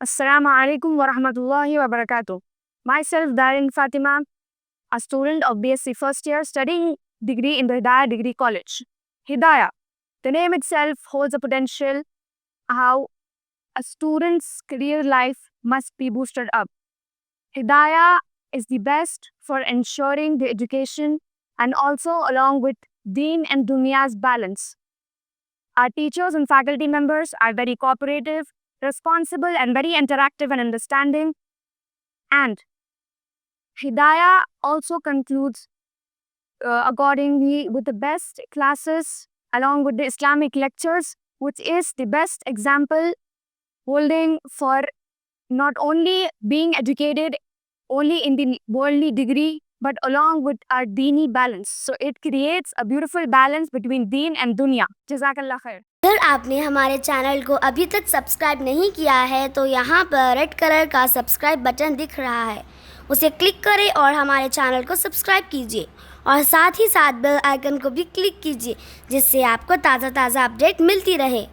Assalamu alaikum wa rahmatullahi wa barakatuh. Myself, Darin Fatima, a student of BSc first year studying degree in the Hidayah Degree College. Hidayah, the name itself holds a potential how a student's career life must be boosted up. Hidayah is the best for ensuring the education and also along with deen and dunya's balance. Our teachers and faculty members are very cooperative, responsible, and very interactive and understanding. And Hidayah also concludes accordingly with the best classes along with the Islamic lectures, which is the best example holding for not only being educated only in the worldly degree, but along with our deeni balance. So it creates a beautiful balance between deen and dunya. Jazakallah khair. अगर आपने हमारे channel को अभी तक subscribe नहीं किया है तो यहाँ पर रेड कलर का सब्सक्राइब बटन दिख रहा है, उसे क्लिक करें और हमारे चैनल को सब्सक्राइब कीजिए और साथ ही साथ बेल आइकन को भी क्लिक कीजिए जिससे आपको ताज़ा अपडेट मिलती रहे।